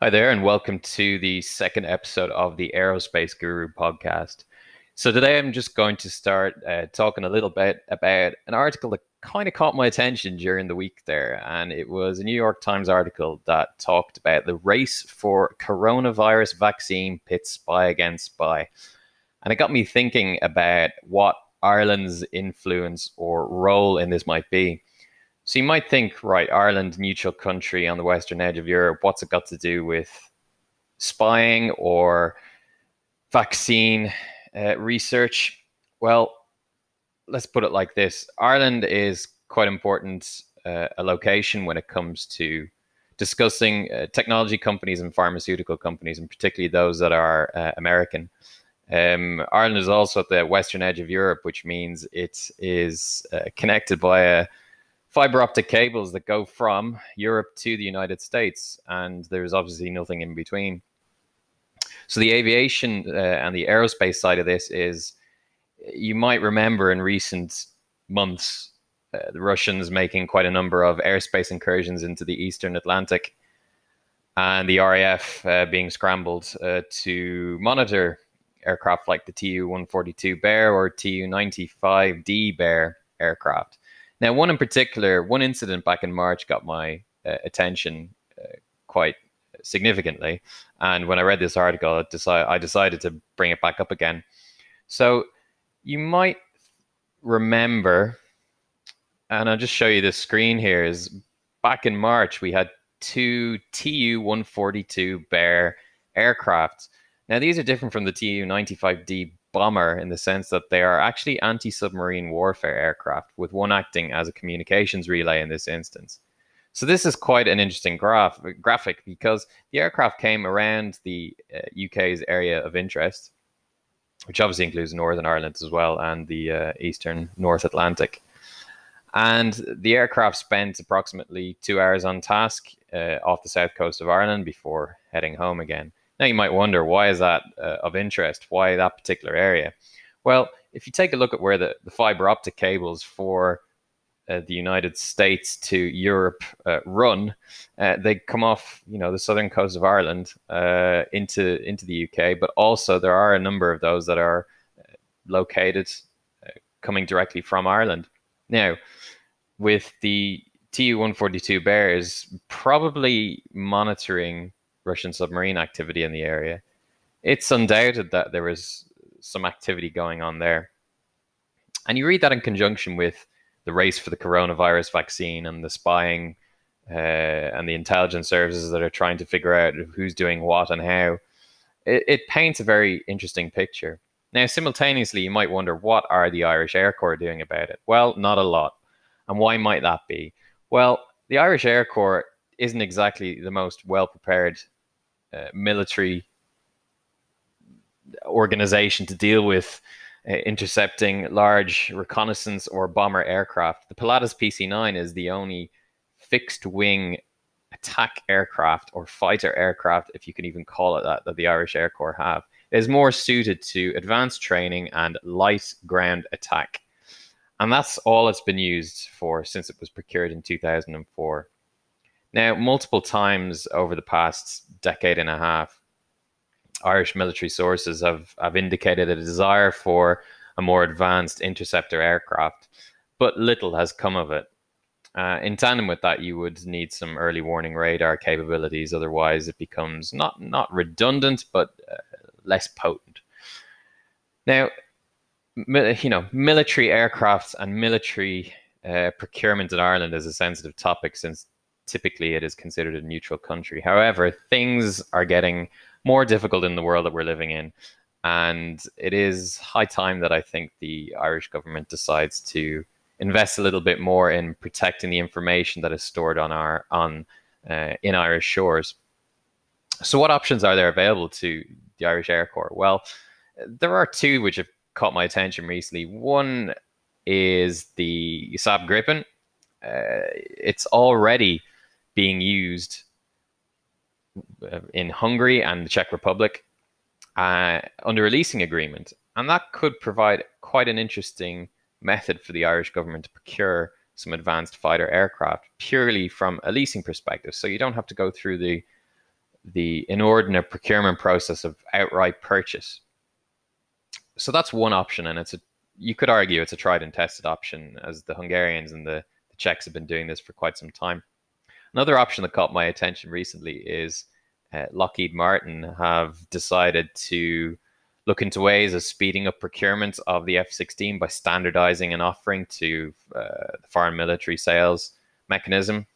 Hi there, and welcome to the second episode of the Aerospace Guru podcast. So, today I'm just going to start talking a little bit about an article that kind of caught my attention during the week there. And it was a New York Times article that talked about the race for coronavirus vaccine pits spy against spy. And it got me thinking about what Ireland's influence or role in this might be. So you might think, right, Ireland, neutral country on the western edge of Europe, what's it got to do with spying or vaccine research? Well, let's put it like this: Ireland is quite important a location when it comes to discussing technology companies and pharmaceutical companies, and particularly those that are American. Ireland is also at the western edge of Europe, which means it is connected by a fiber optic cables that go from Europe to the United States, and there's obviously nothing in between. So the aviation and the aerospace side of this is, you might remember in recent months, the Russians making quite a number of airspace incursions into the Eastern Atlantic, and the RAF being scrambled to monitor aircraft like the Tu-142 Bear or Tu-95D Bear aircraft. Now, one in particular, one incident back in March got my attention quite significantly. And when I read this article, I decided to bring it back up again. So you might remember, and I'll just show you this screen here, is back in March, we had two Tu-142 Bear aircraft. Now, these are different from the Tu-95D bomber in the sense that they are actually anti-submarine warfare aircraft, with one acting as a communications relay in this instance. So this is quite an interesting graphic because the aircraft came around the UK's area of interest, which obviously includes Northern Ireland as well and the eastern North Atlantic. And the aircraft spent approximately 2 hours on task off the south coast of Ireland before heading home again. Now you might wonder, why is that of interest? Why that particular area? Well, if you take a look at where the fiber optic cables for the United States to Europe run, they come off, the southern coast of Ireland into the UK, but also there are a number of those that are located coming directly from Ireland. Now, with the Tu-142 Bears probably monitoring Russian submarine activity in the area, it's undoubted that there is some activity going on there. And you read that in conjunction with the race for the coronavirus vaccine and the spying and the intelligence services that are trying to figure out who's doing what and how. It paints a very interesting picture. Now, simultaneously, you might wonder, what are the Irish Air Corps doing about it? Well, not a lot. And why might that be? Well, the Irish Air Corps isn't exactly the most well prepared military organization to deal with intercepting large reconnaissance or bomber aircraft. The Pilatus PC-9 is the only fixed wing attack aircraft or fighter aircraft, if you can even call it that the Irish Air Corps have. It is more suited to advanced training and light ground attack. And that's all it's been used for since it was procured in 2004. Now, multiple times over the past decade and a half, Irish military sources have indicated a desire for a more advanced interceptor aircraft, but little has come of it. In tandem with that, you would need some early warning radar capabilities. Otherwise, it becomes not redundant, but less potent. Now, military aircrafts and military procurement in Ireland is a sensitive topic since typically it is considered a neutral country. However, things are getting more difficult in the world that we're living in. And it is high time that I think the Irish government decides to invest a little bit more in protecting the information that is stored in Irish shores. So what options are there available to the Irish Air Corps? Well, there are two which have caught my attention recently. One is the Saab Gripen. It's already being used in Hungary and the Czech Republic under a leasing agreement. And that could provide quite an interesting method for the Irish government to procure some advanced fighter aircraft purely from a leasing perspective. So you don't have to go through the inordinate procurement process of outright purchase. So that's one option, and you could argue it's a tried and tested option, as the Hungarians and the Czechs have been doing this for quite some time. Another option that caught my attention recently is Lockheed Martin have decided to look into ways of speeding up procurement of the F-16 by standardizing an offering to the foreign military sales mechanism.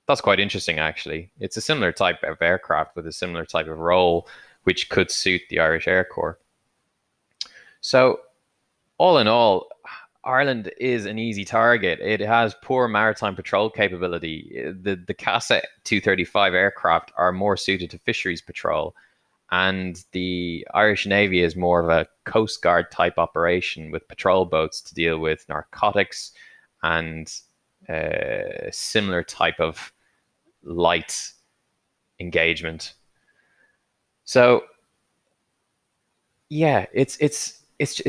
That's quite interesting, actually. It's a similar type of aircraft with a similar type of role, which could suit the Irish Air Corps. So, all in all, Ireland is an easy target. It has poor maritime patrol capability. The CASA 235 aircraft are more suited to fisheries patrol, and the Irish Navy is more of a Coast Guard type operation with patrol boats to deal with narcotics and similar type of light engagement. So yeah, it's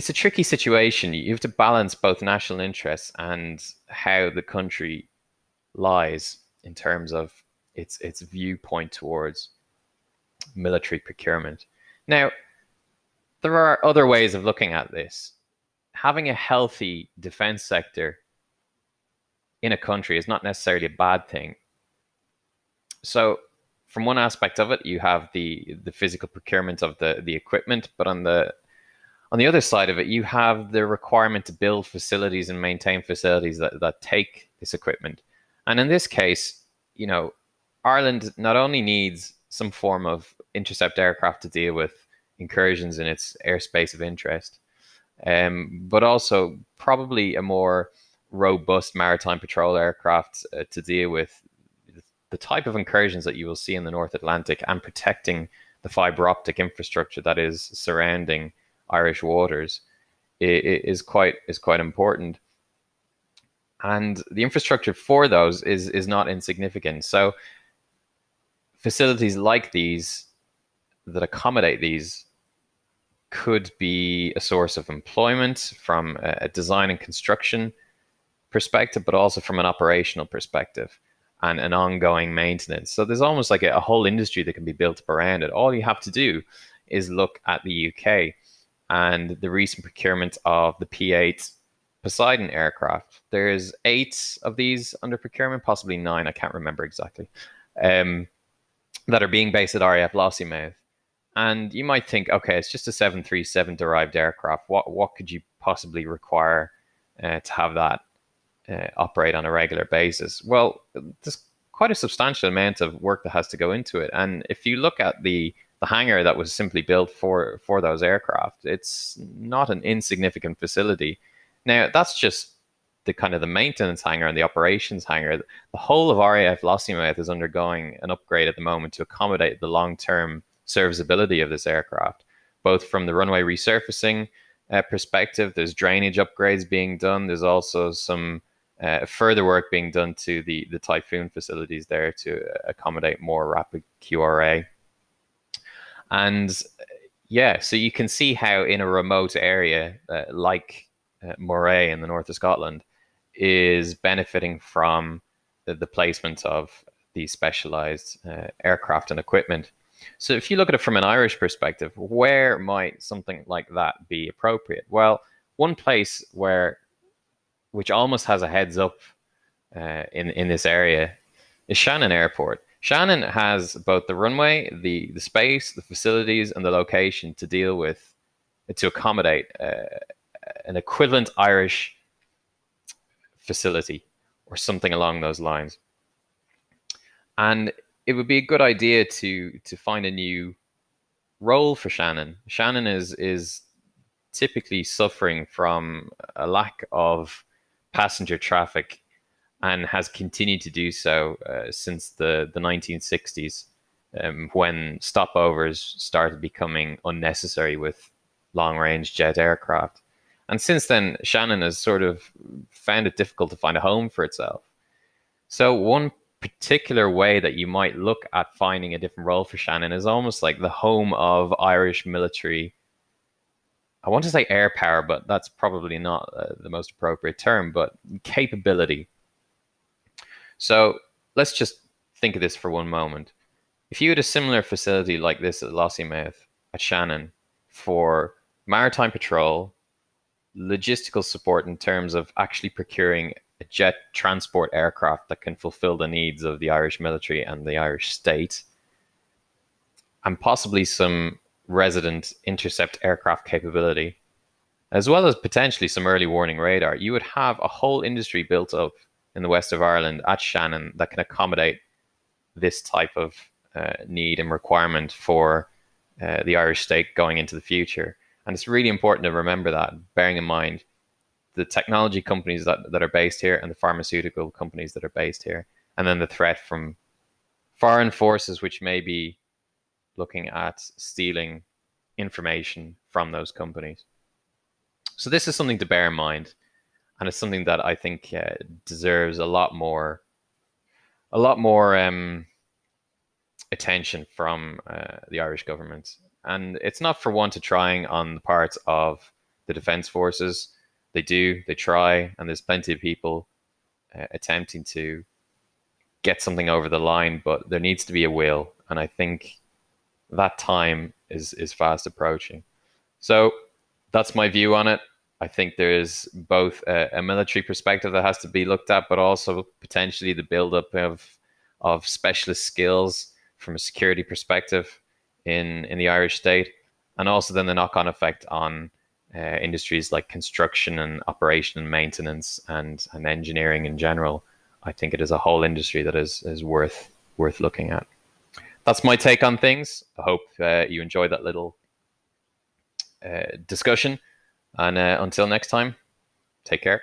a tricky situation. You have to balance both national interests and how the country lies in terms of its viewpoint towards military procurement. Now, there are other ways of looking at this. Having a healthy defense sector in a country is not necessarily a bad thing. So, from one aspect of it, you have the physical procurement of the equipment, but on the other side of it, you have the requirement to build facilities and maintain facilities that take this equipment. And in this case, you know, Ireland not only needs some form of intercept aircraft to deal with incursions in its airspace of interest, but also probably a more robust maritime patrol aircraft to deal with the type of incursions that you will see in the North Atlantic and protecting the fiber optic infrastructure that is surrounding Irish waters is quite important, and the infrastructure for those is not insignificant. So facilities like these that accommodate these could be a source of employment from a design and construction perspective, but also from an operational perspective and an ongoing maintenance. So there's almost like a whole industry that can be built up around it. All you have to do is look at the UK and the recent procurement of the P-8 Poseidon aircraft. There's 8 of these under procurement, possibly 9, I can't remember exactly, that are being based at RAF Lossiemouth. And you might think, okay, it's just a 737 derived aircraft. What could you possibly require to have that operate on a regular basis? Well, there's quite a substantial amount of work that has to go into it. And if you look at the hangar that was simply built for those aircraft, it's not an insignificant facility. Now, that's just the kind of the maintenance hangar and the operations hangar. The whole of RAF Lossiemouth is undergoing an upgrade at the moment to accommodate the long-term serviceability of this aircraft, both from the runway resurfacing perspective. There's drainage upgrades being done. There's also some further work being done to the Typhoon facilities there to accommodate more rapid QRA. And yeah, so you can see how in a remote area like Moray in the north of Scotland is benefiting from the placement of these specialized aircraft and equipment. So if you look at it from an Irish perspective, where might something like that be appropriate? Well, one place which almost has a heads up in this area is Shannon Airport. Shannon has both the runway, the space, the facilities, and the location to deal with, to accommodate an equivalent Irish facility or something along those lines. And it would be a good idea to find a new role for Shannon. Shannon is typically suffering from a lack of passenger traffic and has continued to do so since the 1960s, when stopovers started becoming unnecessary with long-range jet aircraft. And since then, Shannon has sort of found it difficult to find a home for itself. So one particular way that you might look at finding a different role for Shannon is almost like the home of Irish military. I want to say air power, but that's probably not the most appropriate term, but capability. So let's just think of this for one moment. If you had a similar facility like this at Lossiemouth, at Shannon, for maritime patrol, logistical support in terms of actually procuring a jet transport aircraft that can fulfill the needs of the Irish military and the Irish state, and possibly some resident intercept aircraft capability, as well as potentially some early warning radar, you would have a whole industry built up in the west of Ireland at Shannon that can accommodate this type of need and requirement for the Irish state going into the future. And it's really important to remember that, bearing in mind the technology companies that are based here and the pharmaceutical companies that are based here, and then the threat from foreign forces which may be looking at stealing information from those companies. So this is something to bear in mind, and it's something that I think deserves a lot more attention from the Irish government. And it's not for want of trying on the part of the defence forces. They try, and there's plenty of people attempting to get something over the line, but there needs to be a will, and I think that time is fast approaching. So that's my view on it. I think there is both a military perspective that has to be looked at, but also potentially the buildup of specialist skills from a security perspective in the Irish state, and also then the knock-on effect on industries like construction and operation and maintenance and engineering in general. I think it is a whole industry that is worth looking at. That's my take on things. I hope you enjoyed that little discussion. And until next time, take care.